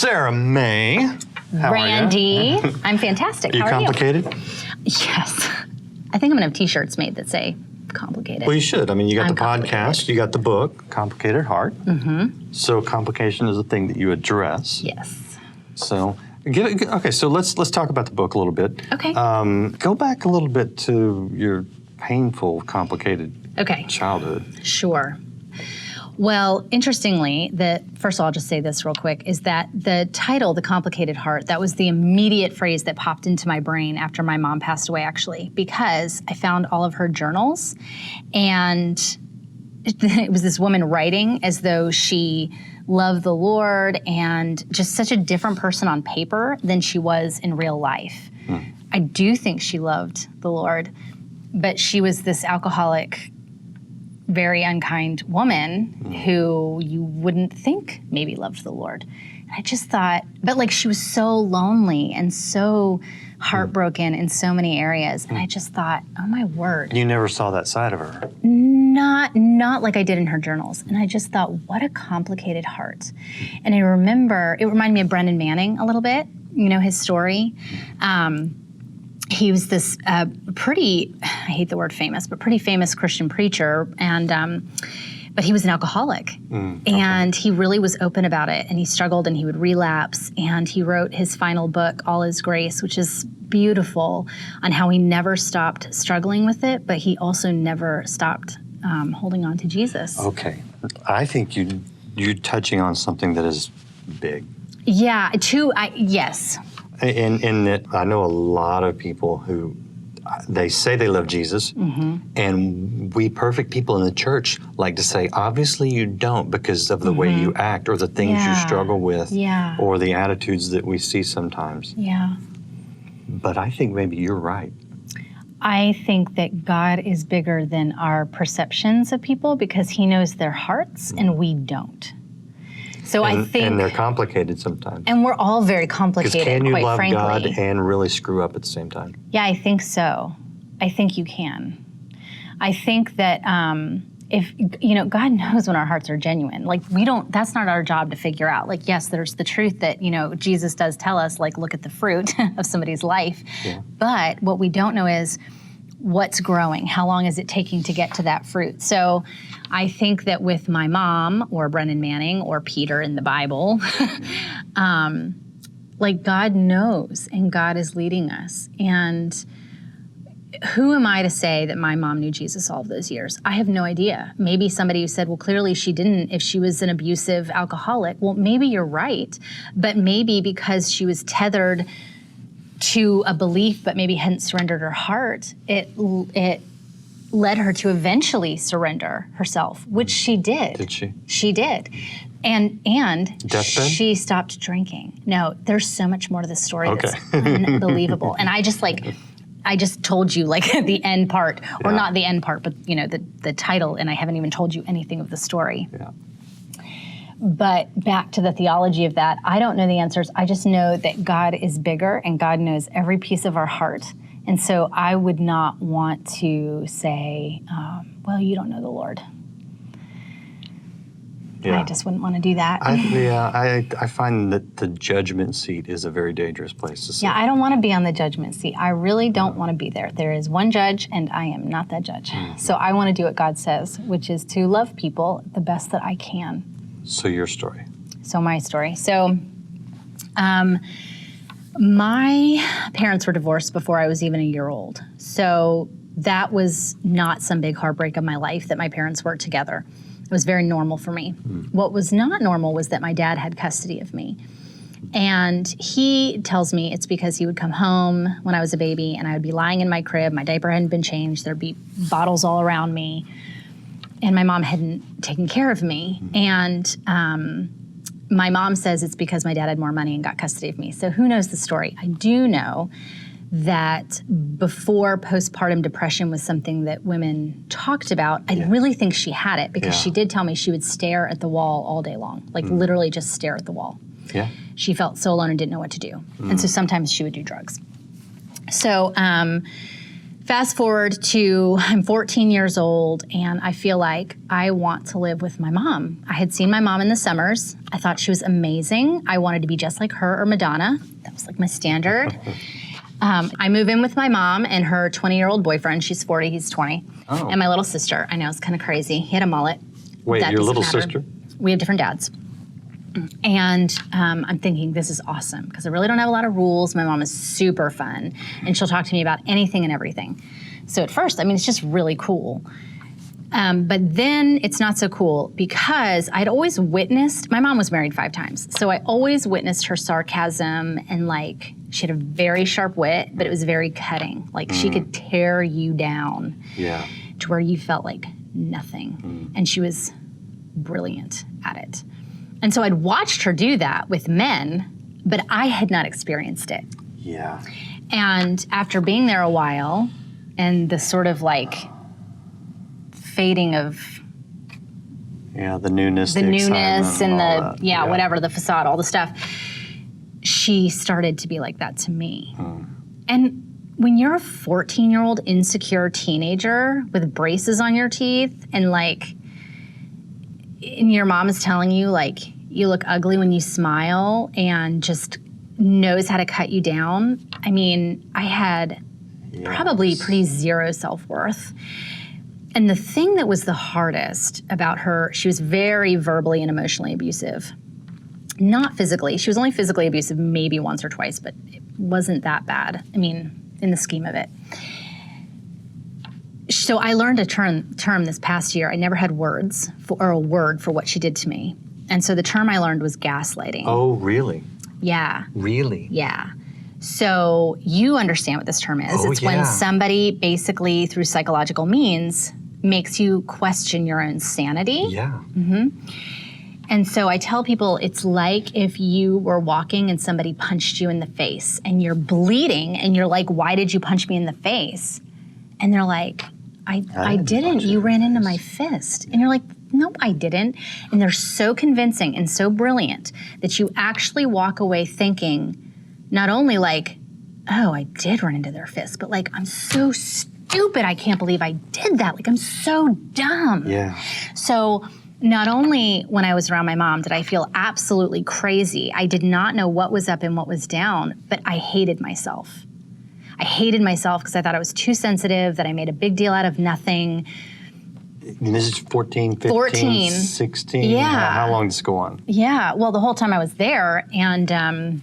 Sarah May. How Randy. are you? I'm fantastic. Are you How are complicated? Yes. I think I'm going to have t-shirts made that say complicated. Well, you should. I mean, you got I'm the podcast, you got the book, Complicated Heart. Mm-hmm. So complication is a thing that you address. Yes. So, okay, so let's talk about the book a little bit. Okay. Go back a little bit to your painful, complicated childhood. Sure. Well, interestingly, first of all, I'll just say this real quick, is that the title, The Complicated Heart, that was the immediate phrase that popped into my brain after my mom passed away, actually, because I found all of her journals, and it was this woman writing as though she loved the Lord and just such a different person on paper than she was in real life. I do think she loved the Lord, but she was this alcoholic, very unkind woman who you wouldn't think maybe loved the Lord. And I just thought, but like she was so lonely and so heartbroken in so many areas. And I just thought, oh my word. You never saw that side of her. Not like I did in her journals. And I just thought, what a complicated heart. And I remember, it reminded me of Brendan Manning a little bit, you know, his story. He was this pretty, I hate the word famous, but pretty famous Christian preacher, and but he was an alcoholic. And he really was open about it, and he struggled and he would relapse, and he wrote his final book, All Is Grace, which is beautiful on how he never stopped struggling with it, but he also never stopped holding on to Jesus. Okay. I think you're touching on something that is big. Yeah, yes. In that I know a lot of people who they say they love Jesus, and we perfect people in the church like to say, obviously you don't because of the way you act or the things you struggle with or the attitudes that we see sometimes. Yeah. But I think maybe you're right. I think that God is bigger than our perceptions of people because he knows their hearts and we don't. So I think, and they're complicated sometimes. And we're all very complicated, can you quite love frankly. God and really screw up at the same time? Yeah, I think so. I think you can. I think that if, you know, God knows when our hearts are genuine. Like that's not our job to figure out. Like, yes, there's the truth that, you know, Jesus does tell us, like, look at the fruit of somebody's life. Yeah. But what we don't know is what's growing. How long is it taking to get to that fruit? So I think that with my mom or Brendan Manning or Peter in the Bible, like God knows and God is leading us. And who am I to say that my mom knew Jesus all of those years? I have no idea. Maybe somebody who said, well, clearly she didn't if she was an abusive alcoholic. Well, maybe you're right. But maybe because she was tethered to a belief but maybe hadn't surrendered her heart, it led her to eventually surrender herself, which she did. Did she? She did. And deathbed? She stopped drinking. No, there's so much more to the story that's unbelievable. And I just told you like the end part, or not the end part, but you know, the title, and I haven't even told you anything of the story. Yeah. But back to the theology of that, I don't know the answers. I just know that God is bigger and God knows every piece of our heart. And so I would not want to say, well, you don't know the Lord. Yeah. I just wouldn't want to do that. I find that the judgment seat is a very dangerous place to sit. Yeah, I don't want to be on the judgment seat. I really don't want to be there. There is one judge, and I am not that judge. So I want to do what God says, which is to love people the best that I can. So your story. So my story. So my parents were divorced before I was even a year old. So that was not some big heartbreak of my life that my parents weren't together. It was very normal for me. What was not normal was that my dad had custody of me. And he tells me it's because he would come home when I was a baby and I would be lying in my crib. My diaper hadn't been changed. There'd be bottles all around me. And my mom hadn't taken care of me. And my mom says it's because my dad had more money and got custody of me. So who knows the story? I do know that before postpartum depression was something that women talked about, I really think she had it because she did tell me she would stare at the wall all day long, like literally just stare at the wall. Yeah. She felt so alone and didn't know what to do. And so sometimes she would do drugs. So Fast forward to I'm 14 years old, and I feel like I want to live with my mom. I had seen my mom in the summers. I thought she was amazing. I wanted to be just like her or Madonna. That was like my standard. I move in with my mom and her 20-year-old boyfriend. She's 40, he's 20. Oh. And my little sister. I know, it's kind of crazy. He had a mullet. Wait, That your doesn't little matter. sister? We have different dads. And I'm thinking, this is awesome, because I really don't have a lot of rules. My mom is super fun, and she'll talk to me about anything and everything. So at first, I mean, it's just really cool. But then it's not so cool, because I'd always witnessed, my mom was married 5 times, so I always witnessed her sarcasm, and like, she had a very sharp wit, but it was very cutting. Like, she could tear you down to where you felt like nothing. And she was brilliant at it. And so I'd watched her do that with men, but I had not experienced it. Yeah. And after being there a while, and the sort of like fading of the newness, the newness excitement and all the that. whatever, the facade, all the stuff, she started to be like that to me. And when you're a 14-year-old insecure teenager with braces on your teeth, and like, and your mom is telling you like you look ugly when you smile, and just knows how to cut you down. I mean, I had probably pretty zero self-worth. And the thing that was the hardest about her, she was very verbally and emotionally abusive. Not physically. She was only physically abusive maybe once or twice, but it wasn't that bad. I mean, in the scheme of it. So I learned a term this past year. I never had words or a word for what she did to me. And so the term I learned was gaslighting. Oh, really? Yeah. Really? Yeah. So you understand what this term is. Oh, it's when somebody basically, through psychological means, makes you question your own sanity. Yeah. And so I tell people, it's like if you were walking and somebody punched you in the face and you're bleeding and you're like, why did you punch me in the face? And they're like, I didn't. You ran into my fist. And you're like, nope, I didn't. And they're so convincing and so brilliant that you actually walk away thinking, not only like, oh, I did run into their fist, but like, I'm so stupid. I can't believe I did that. Like, I'm so dumb. Yeah. So not only when I was around my mom did I feel absolutely crazy, I did not know what was up and what was down, but I hated myself. I hated myself because I thought I was too sensitive, that I made a big deal out of nothing. And this is 14, 15, 16? Yeah. How long does this go on? Yeah, well, the whole time I was there, and I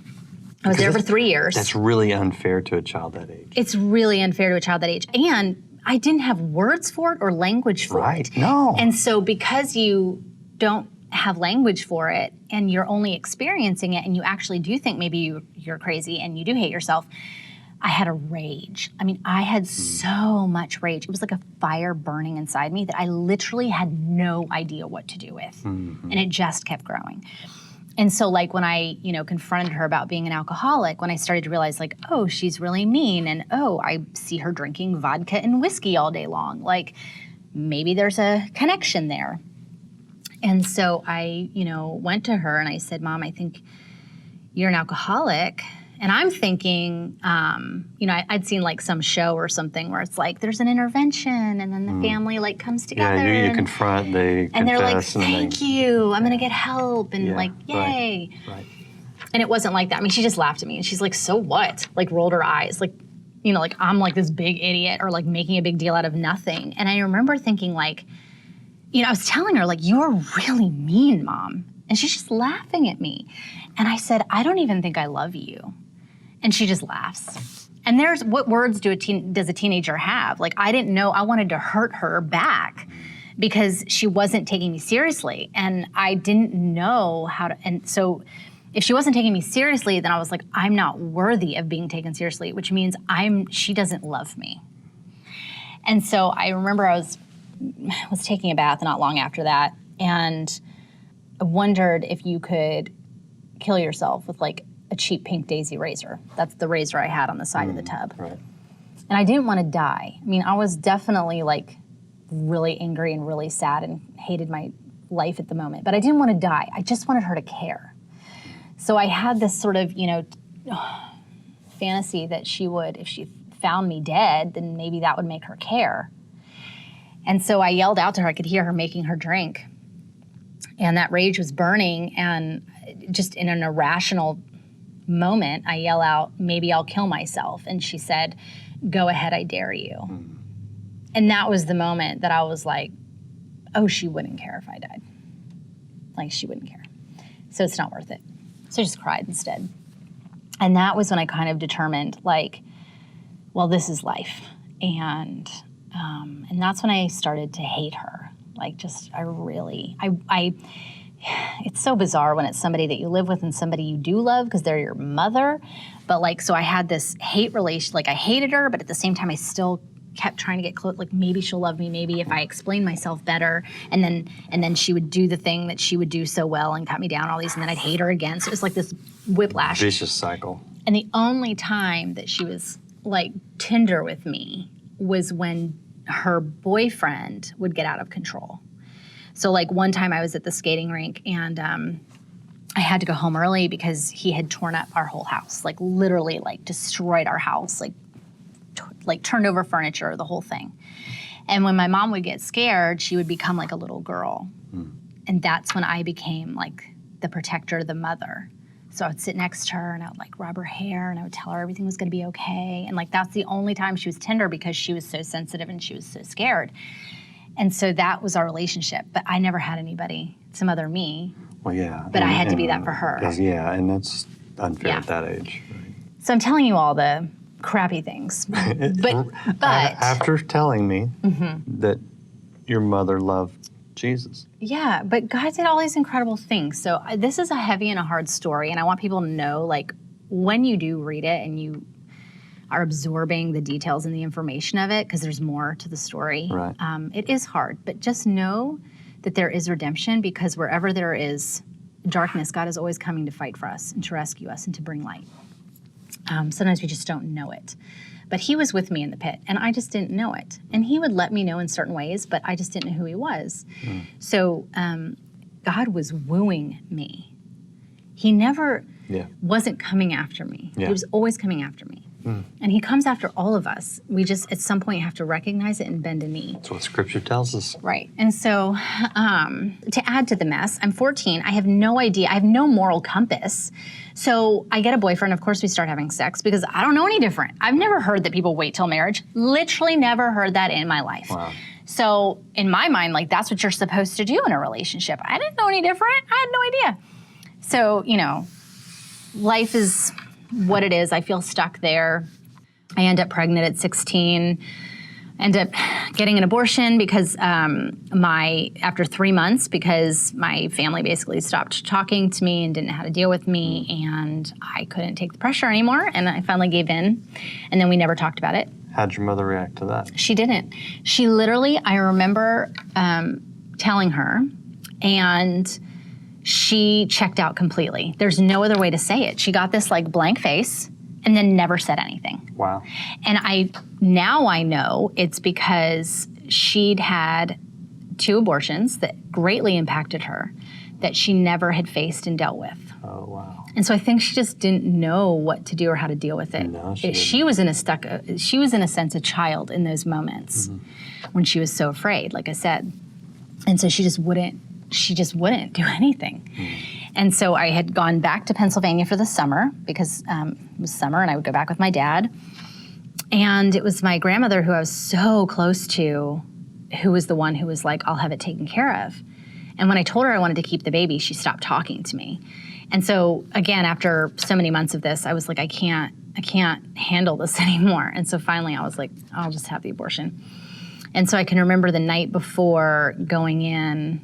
was there for 3 years. That's really unfair to a child that age. It's really unfair to a child that age. And I didn't have words for it or language for it. Right, no. And so because you don't have language for it, and you're only experiencing it, and you actually do think maybe you're crazy and you do hate yourself, I had a rage. I mean, I had so much rage. It was like a fire burning inside me that I literally had no idea what to do with. And it just kept growing. And so like when I, confronted her about being an alcoholic, when I started to realize like, oh, she's really mean, and oh, I see her drinking vodka and whiskey all day long. Like, maybe there's a connection there. And so I, went to her and I said, Mom, I think you're an alcoholic. And I'm thinking, I'd seen like some show or something where it's like there's an intervention, and then the family like comes together. Yeah, you and, confront, they confess. and they're like, thank you, I'm gonna get help, and like, yay. Right. And it wasn't like that. I mean, she just laughed at me, and she's like, so what? Like, rolled her eyes, like, like I'm like this big idiot, or like making a big deal out of nothing. And I remember thinking like, I was telling her like, you're really mean, Mom. And she's just laughing at me. And I said, I don't even think I love you. And she just laughs. And there's, what words does a teenager have? Like, I didn't know, I wanted to hurt her back because she wasn't taking me seriously. And I didn't know how to, and so if she wasn't taking me seriously, then I was like, I'm not worthy of being taken seriously, which means she doesn't love me. And so I remember I was taking a bath not long after that, and I wondered if you could kill yourself with like a cheap pink daisy razor. That's the razor I had on the side of the tub. Right. And I didn't want to die. I mean, I was definitely like really angry and really sad and hated my life at the moment, but I didn't want to die. I just wanted her to care. So I had this sort of, fantasy that she would, if she found me dead, then maybe that would make her care. And so I yelled out to her. I could hear her making her drink. And that rage was burning. And just in an irrational moment, I yell out, maybe I'll kill myself. And she said, go ahead, I dare you. And that was the moment that I was like, oh, she wouldn't care if I died. Like, she wouldn't care. So it's not worth it. So I just cried instead. And that was when I kind of determined, like, well, this is life. And that's when I started to hate her. Like, just, it's so bizarre when it's somebody that you live with and somebody you do love because they're your mother. But like, so I had this hate relation, like I hated her, but at the same time I still kept trying to get close, like maybe she'll love me, maybe if I explain myself better. And then she would do the thing that she would do so well and cut me down, all these, and then I'd hate her again. So it was like this whiplash. Vicious cycle. And the only time that she was like tender with me was when her boyfriend would get out of control. So like one time I was at the skating rink and I had to go home early because he had torn up our whole house, like literally like destroyed our house, like turned over furniture, the whole thing. And when my mom would get scared, she would become like a little girl. And that's when I became like the protector, the mother. So I would sit next to her and I would like rub her hair and I would tell her everything was gonna be okay. And like that's the only time she was tender because she was so sensitive and she was so scared. And so that was our relationship. But I never had anybody to mother me. Well, yeah. But I had to be that for her. Yeah, and that's unfair at that age. Right? So I'm telling you all the crappy things. But after telling me that your mother loved Jesus. Yeah, but God did all these incredible things. So this is a heavy and a hard story, and I want people to know, like, when you do read it and you are absorbing the details and the information of it, because there's more to the story, right. It is hard. But just know that there is redemption, because wherever there is darkness, God is always coming to fight for us and to rescue us and to bring light. Sometimes we just don't know it. But he was with me in the pit, and I just didn't know it. And he would let me know in certain ways, but I just didn't know who he was. So God was wooing me. He never wasn't coming after me. He was always coming after me. And he comes after all of us. We just, at some point, have to recognize it and bend a knee. That's what Scripture tells us. Right. And so to add to the mess, I'm 14. I have no idea. I have no moral compass. So I get a boyfriend. Of course, we start having sex because I don't know any different. I've never heard that people wait till marriage. Literally never heard that in my life. Wow. So in my mind, like, that's what you're supposed to do in a relationship. I didn't know any different. I had no idea. So, you know, life is what it is. I feel stuck there. I end up pregnant at 16. End up getting an abortion because after 3 months, because my family basically stopped talking to me and didn't know how to deal with me, and I couldn't take the pressure anymore, and I finally gave in, and then we never talked about it. How'd your mother react to that? She didn't. She literally, I remember telling her, and she checked out completely. There's no other way to say it. She got this like blank face and then never said anything. Wow. And now I know it's because she'd had 2 abortions that greatly impacted her, that she never had faced and dealt with. Oh, wow. And so I think she just didn't know what to do or how to deal with it. No, she was in a sense a child in those moments when she was so afraid, like I said. And so she just wouldn't do anything. And so I had gone back to Pennsylvania for the summer because it was summer and I would go back with my dad. And it was my grandmother, who I was so close to, who was the one who was like, I'll have it taken care of. And when I told her I wanted to keep the baby, she stopped talking to me. And so again, after so many months of this, I was like, I can't handle this anymore. And so finally I was like, I'll just have the abortion. And so I can remember the night before going in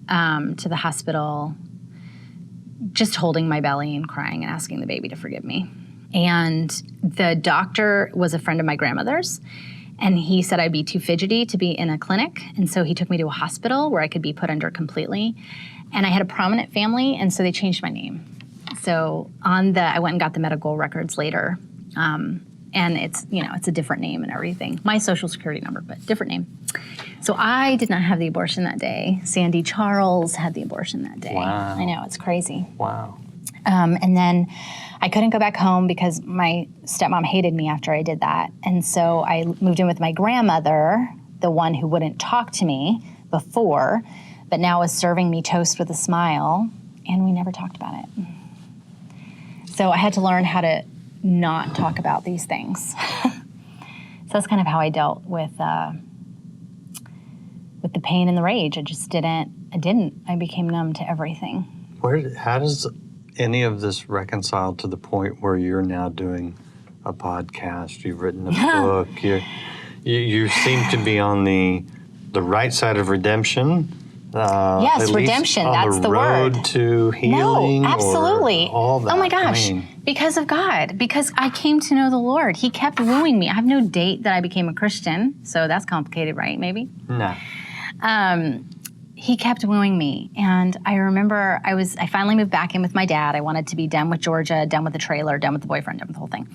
to the hospital, just holding my belly and crying and asking the baby to forgive me. And the doctor was a friend of my grandmother's, and he said I'd be too fidgety to be in a clinic. And so he took me to a hospital where I could be put under completely. And I had a prominent family, and so they changed my name. So I went and got the medical records later. And it's a different name and everything. My social security number, but different name. So I did not have the abortion that day. Sandy Charles had the abortion that day. Wow. I know, it's crazy. Wow. And then I couldn't go back home because my stepmom hated me after I did that. And so I moved in with my grandmother, the one who wouldn't talk to me before, but now was serving me toast with a smile, and we never talked about it. So I had to learn how to not talk about these things. So that's kind of how I dealt with the pain and the rage. I didn't. I became numb to everything. How does any of this reconcile to the point where you're now doing a podcast, you've written a book, you seem to be on the right side of redemption? Yes, redemption, that's the word. Road to healing? No, absolutely. Or all that. Oh my gosh, because of God, because I came to know the Lord. He kept wooing me. I have no date that I became a Christian, so that's complicated, right, maybe? No. He kept wooing me, and I remember I finally moved back in with my dad. I wanted to be done with Georgia, done with the trailer, done with the boyfriend, done with the whole thing.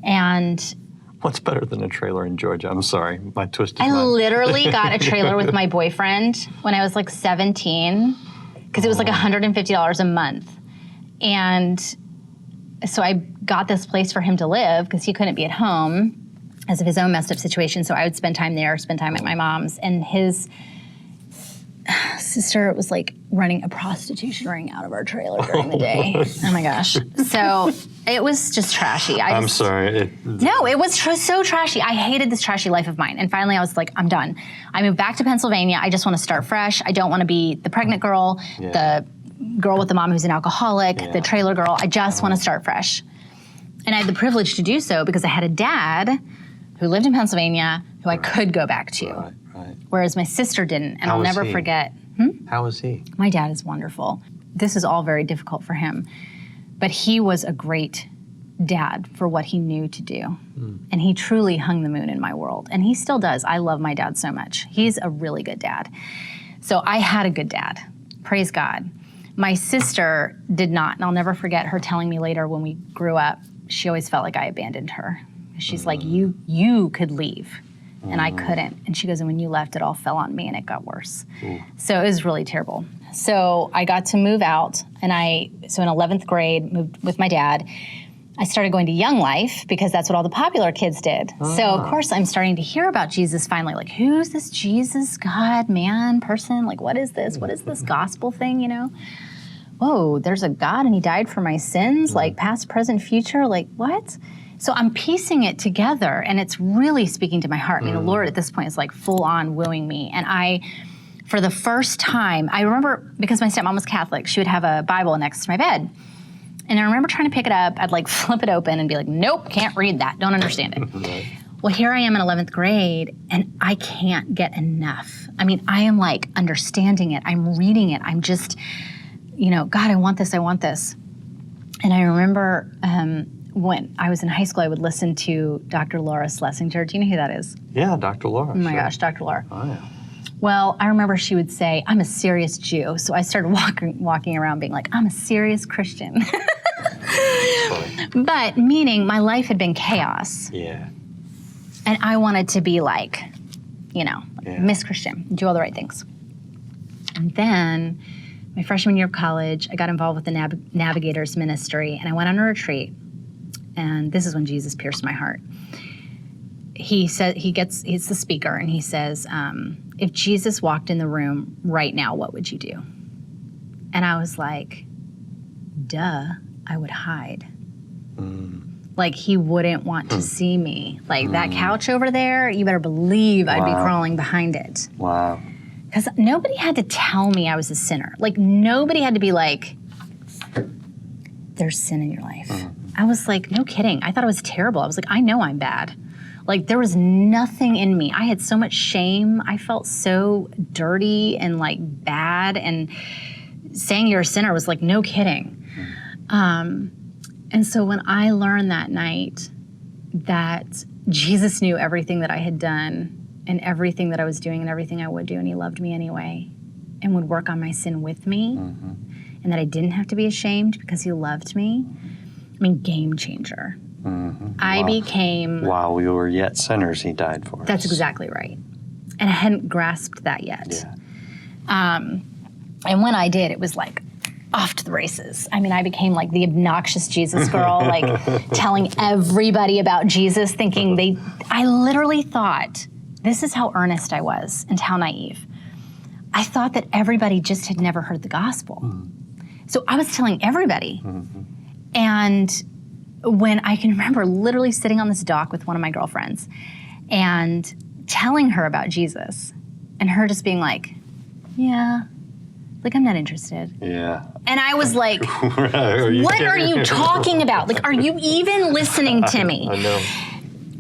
And what's better than a trailer in Georgia? I'm sorry, my twisted mind. I literally got a trailer with my boyfriend when I was like 17, because it was like $150 a month. And so I got this place for him to live because he couldn't be at home because of his own messed up situation. So I would spend time there, spend time at my mom's, and his sister was like running a prostitution ring out of our trailer during the day. Oh my gosh. So it was just trashy. I'm sorry. No, it was so trashy. I hated this trashy life of mine. And finally I was like, I'm done. I moved back to Pennsylvania. I just want to start fresh. I don't want to be the pregnant girl, the girl with the mom who's an alcoholic, the trailer girl. I just want to start fresh. And I had the privilege to do so because I had a dad who lived in Pennsylvania who I could go back to. Right. Whereas my sister didn't, and I'll never forget. How was he? My dad is wonderful. This is all very difficult for him, but he was a great dad for what he knew to do. And he truly hung the moon in my world, and he still does. I love my dad so much. He's a really good dad. So I had a good dad, praise God. My sister did not, and I'll never forget her telling me later when we grew up, she always felt like I abandoned her. She's like, you could leave. And I couldn't. And she goes, and when you left, it all fell on me and it got worse. So it was really terrible. So I got to move out, so in 11th grade, moved with my dad. I started going to Young Life because that's what all the popular kids did. So of course I'm starting to hear about Jesus finally, like, who's this Jesus, God, man, person? Like, what is this? What is this gospel thing, you know? Whoa, there's a God and he died for my sins, like past, present, future, like what? So I'm piecing it together, and it's really speaking to my heart. I mean, the Lord at this point is like full on wooing me. And for the first time, I remember, because my stepmom was Catholic, she would have a Bible next to my bed. And I remember trying to pick it up. I'd like flip it open and be like, nope, can't read that. Don't understand it. Well, here I am in 11th grade, and I can't get enough. I mean, I am like understanding it. I'm reading it. I'm just, God, I want this. I want this. And I remember, when I was in high school, I would listen to Dr. Laura Schlesinger. Do you know who that is? Yeah, Dr. Laura. Oh my gosh, Dr. Laura. Oh, yeah. Well, I remember she would say, I'm a serious Jew. So I started walking around being like, I'm a serious Christian. But meaning my life had been chaos. Yeah. And I wanted to be like, Miss Christian, do all the right things. And then my freshman year of college, I got involved with the Navigators Ministry, and I went on a retreat. And this is when Jesus pierced my heart. He's the speaker, and he says, if Jesus walked in the room right now, what would you do? And I was like, duh, I would hide. Like, he wouldn't want to see me. Like, that couch over there, you better believe I'd be crawling behind it. Wow. Because nobody had to tell me I was a sinner. Like, nobody had to be like, there's sin in your life. I was like, no kidding. I thought it was terrible. I was like, I know I'm bad. Like, there was nothing in me. I had so much shame. I felt so dirty and like bad. And saying you're a sinner was like, no kidding. And so when I learned that night that Jesus knew everything that I had done and everything that I was doing and everything I would do, and he loved me anyway and would work on my sin with me, and that I didn't have to be ashamed because he loved me, I mean, game changer. I became... While we were yet sinners, he died for us. That's exactly right. And I hadn't grasped that yet. Yeah. And when I did, it was like, off to the races. I mean, I became like the obnoxious Jesus girl, like telling everybody about Jesus, thinking I literally thought, this is how earnest I was and how naive. I thought that everybody just had never heard the gospel. So I was telling everybody. And when I can remember literally sitting on this dock with one of my girlfriends and telling her about Jesus, and her just being like, yeah, like, I'm not interested. Yeah. And I was like, what are you talking about? Like, are you even listening to me? I know.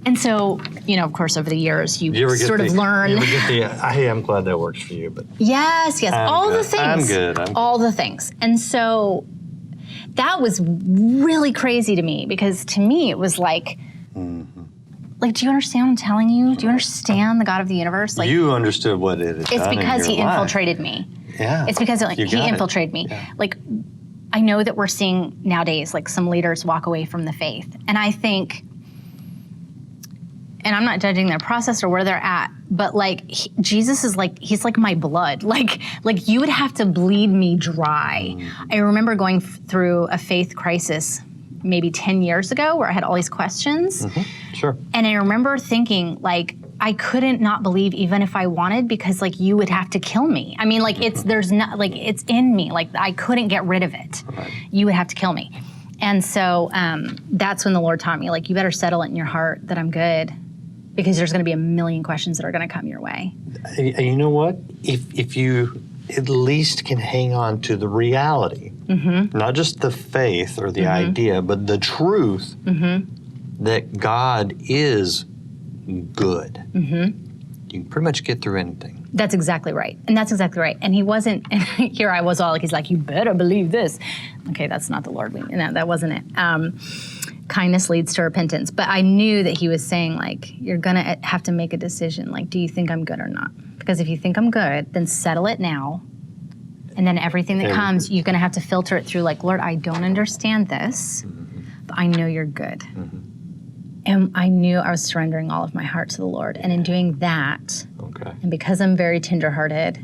And so, of course, over the years, you sort of learn. You ever get hey, I'm glad that works for you, but. Yes, all good. the things. I'm good. All the things. And so that was really crazy to me, because to me, it was like, like, do you understand what I'm telling you? Do you understand the God of the universe? Like, you understood what it is. It's because he infiltrated me. Yeah. It's because he infiltrated me. Yeah. Like, I know that we're seeing nowadays, like, some leaders walk away from the faith. And I think, and I'm not judging their process or where they're at, but like, Jesus is like, he's like my blood. Like you would have to bleed me dry. I remember going through a faith crisis maybe 10 years ago where I had all these questions. Sure. And I remember thinking, like, I couldn't not believe even if I wanted, because like you would have to kill me. I mean, like there's not, like, it's in me. Like, I couldn't get rid of it. Right. You would have to kill me. And so that's when the Lord taught me, like, you better settle it in your heart that I'm good, because there's going to be a million questions that are going to come your way. And you know what? If you at least can hang on to the reality, not just the faith or the idea, but the truth that God is good, you can pretty much get through anything. That's exactly right. And that's exactly right. And he wasn't, and here I was all like, he's like, you better believe this. Okay, that's not the Lord. No, that wasn't it. Kindness leads to repentance. But I knew that he was saying, like, you're going to have to make a decision. Like, do you think I'm good or not? Because if you think I'm good, then settle it now. And then everything that comes, you're going to have to filter it through, like, Lord, I don't understand this, but I know you're good. And I knew I was surrendering all of my heart to the Lord. And in doing that, and because I'm very tenderhearted,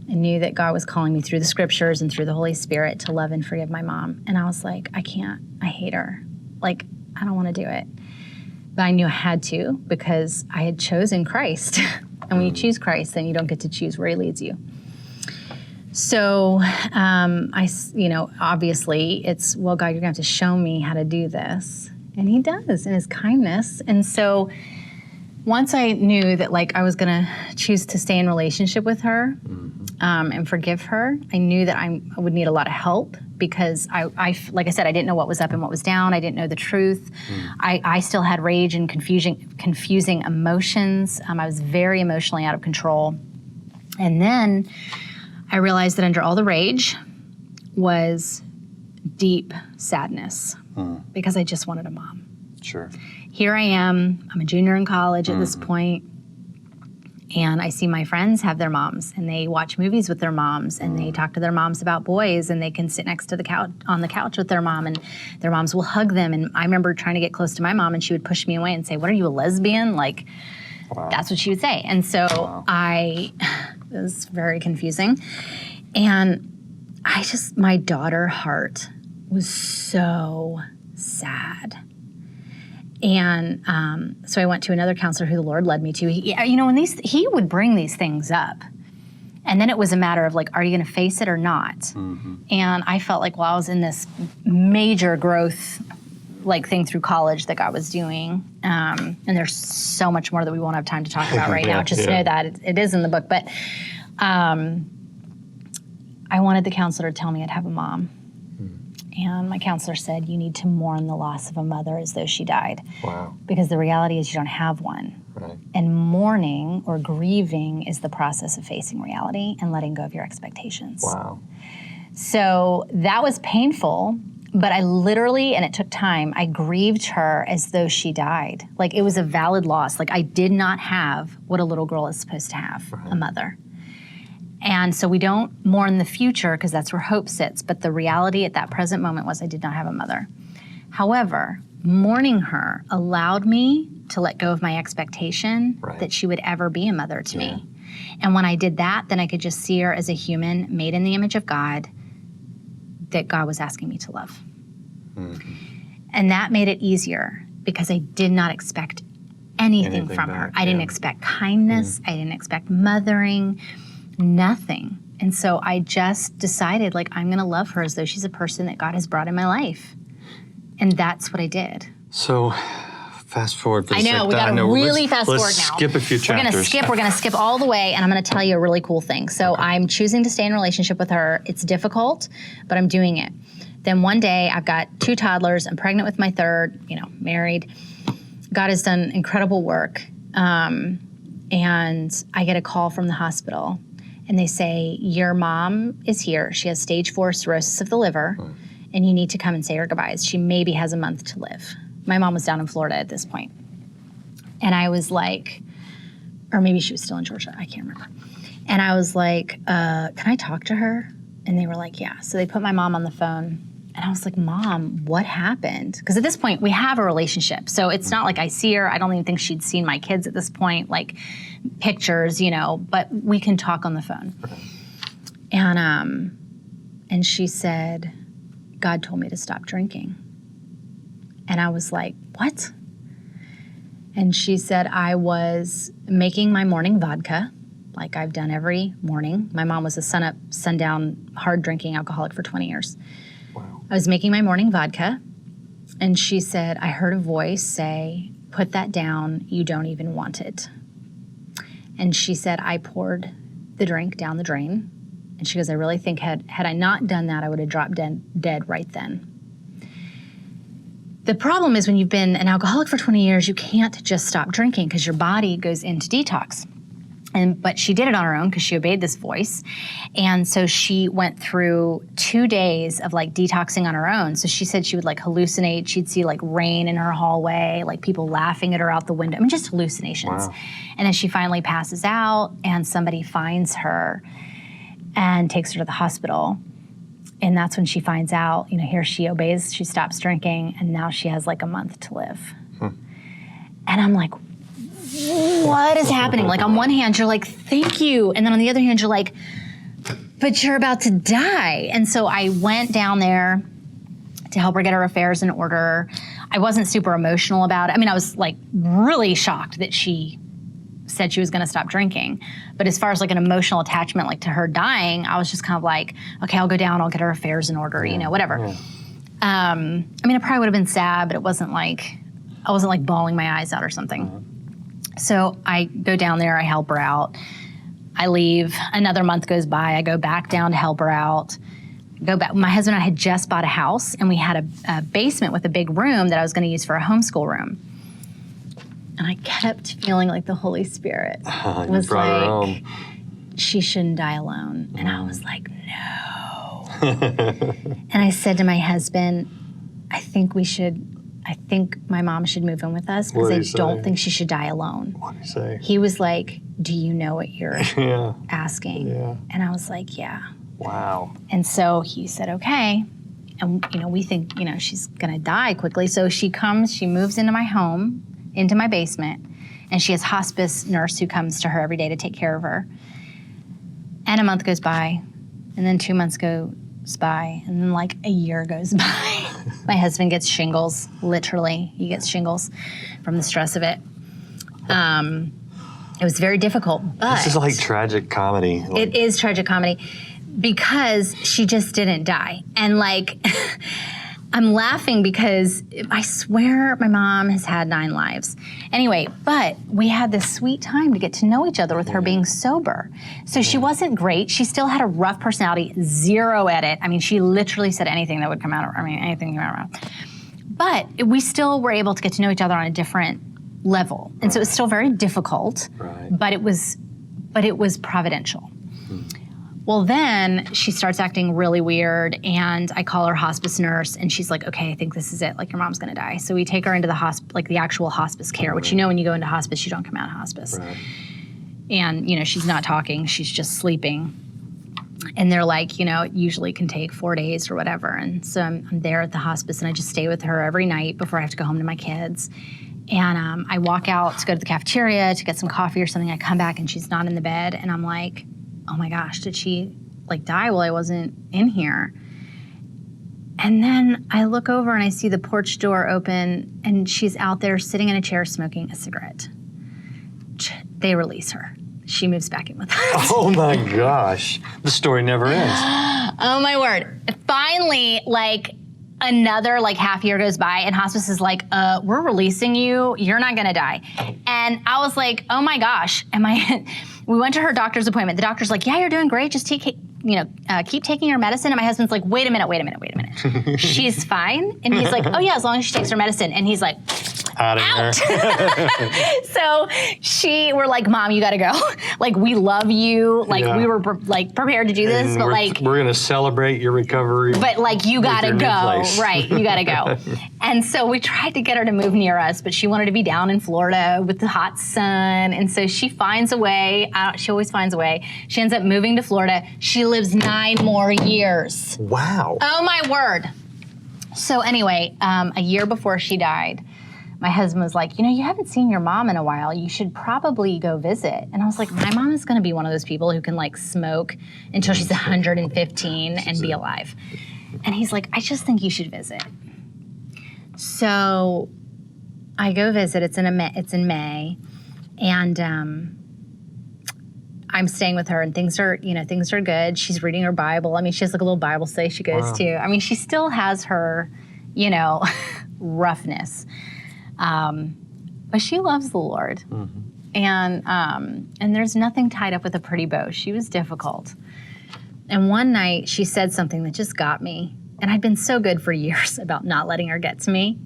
I knew that God was calling me through the scriptures and through the Holy Spirit to love and forgive my mom. And I was like, I can't. I hate her. Like, I don't want to do it. But I knew I had to, because I had chosen Christ. And when you choose Christ, then you don't get to choose where he leads you. So obviously it's, well, God, you're going to have to show me how to do this. And he does in his kindness. And so once I knew that, like, I was going to choose to stay in relationship with her and forgive her, I knew that I would need a lot of help, because I like I said, I didn't know what was up and what was down. I didn't know the truth. I still had rage and confusing emotions. I was very emotionally out of control. And then I realized that under all the rage was deep sadness, because I just wanted a mom. Sure. Here I am. I'm a junior in college at this point, and I see my friends have their moms, and they watch movies with their moms, and they talk to their moms about boys, and they can sit next to the couch on the couch with their mom, and their moms will hug them. And I remember trying to get close to my mom, and she would push me away and say, "What, are you a lesbian?" Like, that's what she would say. And so it was very confusing. And my daughter heart was so sad. And so I went to another counselor who the Lord led me to. He would bring these things up. And then it was a matter of, like, are you going to face it or not? And I felt like, well, I was in this major growth, like, thing through college that God was doing. And there's so much more that we won't have time to talk about right now. Just know that it is in the book. But I wanted the counselor to tell me I'd have a mom. And my counselor said, you need to mourn the loss of a mother as though she died. Wow. Because the reality is you don't have one. Right. And mourning or grieving is the process of facing reality and letting go of your expectations. Wow. So that was painful, but I literally, and it took time, I grieved her as though she died. Like, it was a valid loss. Like, I did not have what a little girl is supposed to have, a mother. And so we don't mourn the future, because that's where hope sits. But the reality at that present moment was I did not have a mother. However, mourning her allowed me to let go of my expectation that she would ever be a mother to me. And when I did that, then I could just see her as a human made in the image of God that God was asking me to love. And that made it easier because I did not expect anything from her. I didn't expect kindness. I didn't expect mothering, nothing. And so I just decided, like, I'm going to love her as though she's a person that God has brought in my life. And that's what I did. So fast forward for I know, we got to really fast forward now. Let's skip a few chapters. We're going to skip all the way, and I'm going to tell you a really cool thing. So I'm choosing to stay in a relationship with her. It's difficult, but I'm doing it. Then one day, I've got 2 toddlers. I'm pregnant with my 3rd, married. God has done incredible work. And I get a call from the hospital, and they say, your mom is here. She has stage 4 cirrhosis of the liver, and you need to come and say her goodbyes. She maybe has a month to live. My mom was down in Florida at this point. And I was like, or maybe she was still in Georgia. I can't remember. And I was like, can I talk to her? And they were like, yeah. So they put my mom on the phone. And I was like, Mom, what happened? Because at this point, we have a relationship. So it's not like I see her. I don't even think she'd seen my kids at this point, like pictures, but we can talk on the phone. And she said, God told me to stop drinking. And I was like, what? And she said, I was making my morning vodka, like I've done every morning. My mom was a sun-up, sundown, hard-drinking alcoholic for 20 years. Wow. I was making my morning vodka, and she said, I heard a voice say, put that down, you don't even want it. And she said, I poured the drink down the drain. And she goes, I really think had I not done that, I would have dropped dead right then. The problem is when you've been an alcoholic for 20 years, you can't just stop drinking because your body goes into detox. But she did it on her own because she obeyed this voice. And so she went through 2 days of like detoxing on her own. So she said she would like hallucinate. She'd see like rain in her hallway, like people laughing at her out the window. I mean, just hallucinations. Wow. And then she finally passes out and somebody finds her and takes her to the hospital. And that's when she finds out, here she obeys, she stops drinking, and now she has like a month to live. And I'm like, what is happening? Like on one hand, you're like, thank you. And then on the other hand, you're like, but you're about to die. And so I went down there to help her get her affairs in order. I wasn't super emotional about it. I mean, I was like really shocked that she said she was going to stop drinking. But as far as like an emotional attachment, like to her dying, I was just kind of like, okay, I'll go down, I'll get her affairs in order, whatever. Yeah. I mean, it probably would have been sad, but I wasn't like bawling my eyes out or something. So I go down there, I help her out. I leave, another month goes by, I go back down to help her out. Go back. My husband and I had just bought a house, and we had a basement with a big room that I was going to use for a homeschool room. And I kept feeling like the Holy Spirit was like, she shouldn't die alone. And I was like, no. And I said to my husband, I think my mom should move in with us because I don't think she should die alone. What did he say? He was like, do you know what you're asking? Yeah. And I was like, yeah. Wow. And so he said, okay. And, we think, she's going to die quickly. So she moves into my home, into my basement, and she has hospice nurse who comes to her every day to take care of her. And a month goes by, and then 2 months goes by, and then like a year goes by. My husband gets shingles, literally. He gets shingles from the stress of it. It was very difficult, but... This is like tragic comedy. It is tragic comedy because she just didn't die. And like... I'm laughing because I swear my mom has had 9 lives. Anyway, but we had this sweet time to get to know each other with her being sober. So she wasn't great. She still had a rough personality, 0 edit. I mean, she literally said anything that would come out of her. I mean, anything came out of her mouth. But we still were able to get to know each other on a different level. And so it was still very difficult, but it was providential. Well, then she starts acting really weird, and I call her hospice nurse, and she's like, okay, I think this is it. Like, your mom's going to die. So we take her into the actual hospice care, which when you go into hospice, you don't come out of hospice. Right. And, she's not talking. She's just sleeping. And they're like, it usually can take 4 days or whatever. And so I'm there at the hospice, and I just stay with her every night before I have to go home to my kids. And I walk out to go to the cafeteria to get some coffee or something. I come back, and she's not in the bed, and I'm like, oh my gosh, did she die while I wasn't in here? And then I look over and I see the porch door open, and she's out there sitting in a chair smoking a cigarette. They release her. She moves back in with us. Oh my gosh. The story never ends. Oh my word. Finally, another half year goes by, and hospice is like, we're releasing you. You're not gonna die. And I was like, oh my gosh. We went to her doctor's appointment. The doctor's like, yeah, you're doing great. Just keep taking your medicine. And my husband's like, wait a minute. She's fine. And he's like, oh yeah, as long as she takes her medicine. And he's like, out of here. So we're like, Mom, you gotta go. We love you. Yeah. We were prepared to do this, And but we're gonna celebrate your recovery. But you gotta go. Right, you gotta go. And so we tried to get her to move near us, but she wanted to be down in Florida with the hot sun. And so she finds a way. She always finds a way. She ends up moving to Florida. She lives 9 more years. Wow. Oh my word. So anyway, a year before she died, my husband was like, you haven't seen your mom in a while. You should probably go visit. And I was like, my mom is going to be one of those people who can smoke until she's 115 and be alive. And he's like, I just think you should visit. So I go visit. It's in May, and I'm staying with her, and things are good. She's reading her Bible. She has a little Bible study she goes to. She still has her, roughness. But she loves the Lord. Mm-hmm. And there's nothing tied up with a pretty bow. She was difficult. And one night she said something that just got me. And I'd been so good for years about not letting her get to me.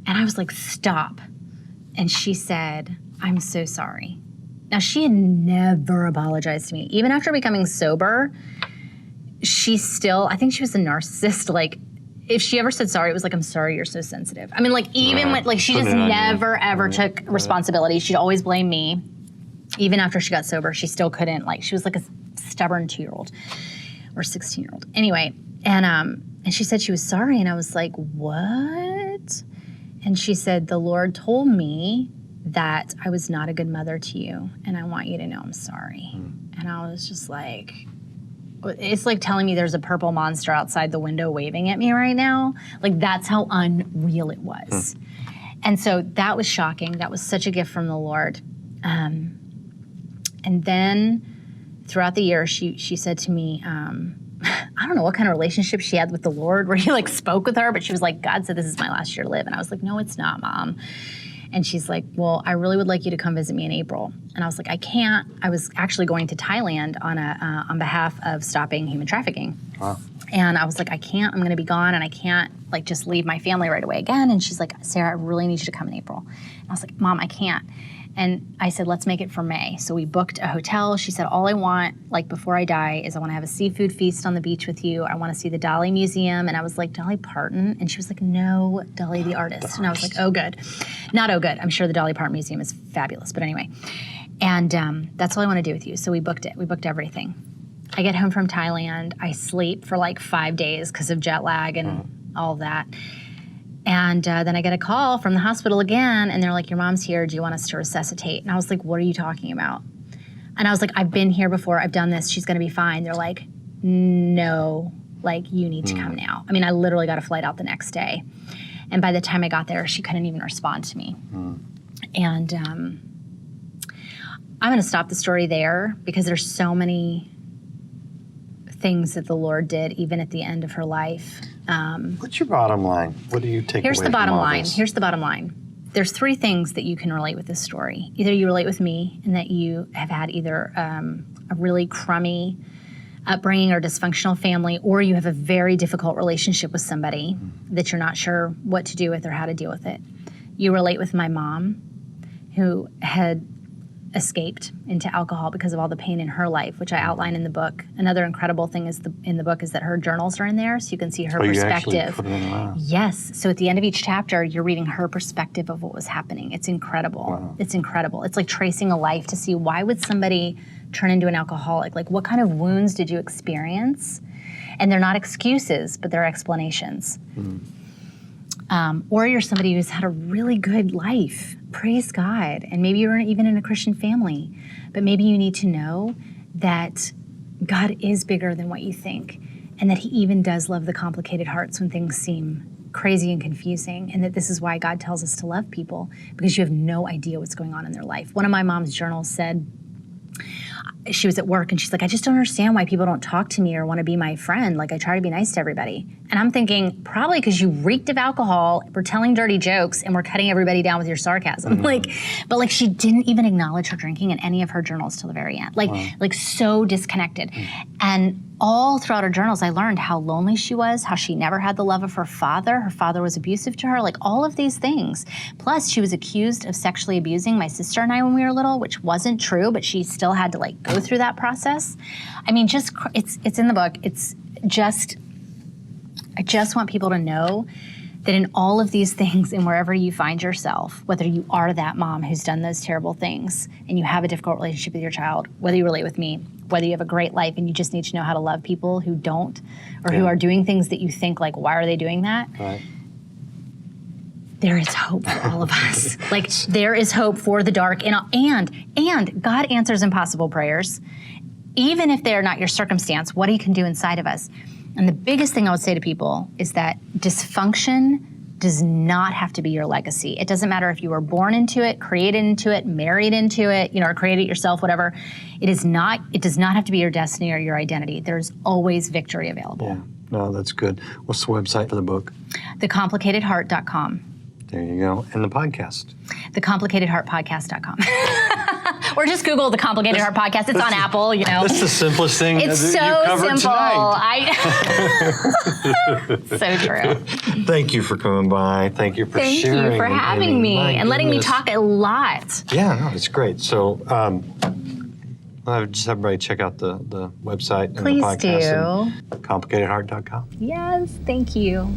And I was like, stop. And she said, I'm so sorry. Now, she had never apologized to me. Even after becoming sober, she still, I think she was a narcissist. If she ever said sorry, it was I'm sorry, you're so sensitive. Even when, she just never, ever took responsibility. She'd always blame me. Even after she got sober, she still couldn't, she was a stubborn 2-year-old or 16-year-old. Anyway, and she said she was sorry, and I was like, what? And she said, the Lord told me that I was not a good mother to you, and I want you to know I'm sorry. And I was just like, it's like telling me there's a purple monster outside the window waving at me right now. That's how unreal it was. And so that was shocking. That was such a gift from the Lord. And then throughout the year, she said to me, I don't know what kind of relationship she had with the Lord where he spoke with her, but she was like, God said this is my last year to live. And I was like, no, it's not, Mom. And she's like, well, I really would like you to come visit me in April. And I was like, I can't. I was actually going to Thailand on behalf of stopping human trafficking. Wow. And I was like, I can't. I'm going to be gone, and I can't just leave my family right away again. And she's like, Sarah, I really need you to come in April. And I was like, Mom, I can't. And I said, let's make it for May. So we booked a hotel. She said, all I want, before I die, is I want to have a seafood feast on the beach with you. I want to see the Dolly Museum. And I was like, Dolly Parton? And she was like, no, Dolly the artist. And I was like, oh, good. Not oh, good. I'm sure the Dolly Parton Museum is fabulous. But anyway. And that's all I want to do with you. So we booked it. We booked everything. I get home from Thailand. I sleep for 5 days because of jet lag and all of that. And then I get a call from the hospital again, and they're like, your mom's here. Do you want us to resuscitate? And I was like, what are you talking about? And I was like, I've been here before. I've done this. She's going to be fine. They're like, no, you need to come now. I literally got a flight out the next day. And by the time I got there, she couldn't even respond to me. And I'm going to stop the story there because there's so many things that the Lord did even at the end of her life. What's your bottom line? What do you take away Here's the from bottom all line. this? Here's the bottom line. There's 3 things that you can relate with this story. Either you relate with me in that you have had either a really crummy upbringing or dysfunctional family, or you have a very difficult relationship with somebody that you're not sure what to do with or how to deal with it. You relate with my mom, who had escaped into alcohol because of all the pain in her life, which I outline in the book. Another incredible thing in the book is that her journals are in there, so you can see her perspective. You actually put it in there. Yes. So at the end of each chapter, you're reading her perspective of what was happening. It's incredible. Wow. It's incredible. It's like tracing a life to see why would somebody turn into an alcoholic? What kind of wounds did you experience? And they're not excuses, but they're explanations. Or you're somebody who's had a really good life. Praise God. And maybe you're even in a Christian family, but maybe you need to know that God is bigger than what you think. and that he even does love the complicated hearts when things seem crazy and confusing, and that this is why God tells us to love people, because you have no idea what's going on in their life. One of my mom's journals said, she was at work and she's like, I just don't understand why people don't talk to me or want to be my friend. Like, I try to be nice to everybody. And I'm thinking, probably because you reeked of alcohol, we're telling dirty jokes, and we're cutting everybody down with your sarcasm. But she didn't even acknowledge her drinking in any of her journals till the very end. Like so disconnected. And all throughout her journals, I learned how lonely she was, how she never had the love of her father. Her father was abusive to her, like all of these things. Plus, she was accused of sexually abusing my sister and I when we were little, which wasn't true, but she still had to like go through that process. I mean, it's in the book. I just want people to know that in all of these things and wherever you find yourself, whether you are that mom who's done those terrible things and you have a difficult relationship with your child, whether you relate with me, whether you have a great life and you just need to know how to love people who don't, or who are doing things that you think like, why are they doing that? Right. There is hope for all of us. Like, there is hope for the dark, and God answers impossible prayers, even if they're not your circumstance, what he can do inside of us. And the biggest thing I would say to people is that dysfunction does not have to be your legacy. It doesn't matter if you were born into it, created into it, married into it, or created it yourself, whatever. It does not have to be your destiny or your identity. There's always victory available. Yeah, no, that's good. What's the website for the book? TheComplicatedHeart.com. There you go. And the podcast? TheComplicatedHeartPodcast.com. Or just Google The Complicated Heart Podcast. It's on Apple, That's the simplest thing It's that so you covered simple. So true. Thank you for coming by. Thank you for sharing. Thank you for having me and letting me talk a lot. Yeah, no, it's great. So I'll just have everybody check out the website and Please the podcast. do. ComplicatedHeart.com. Yes, thank you.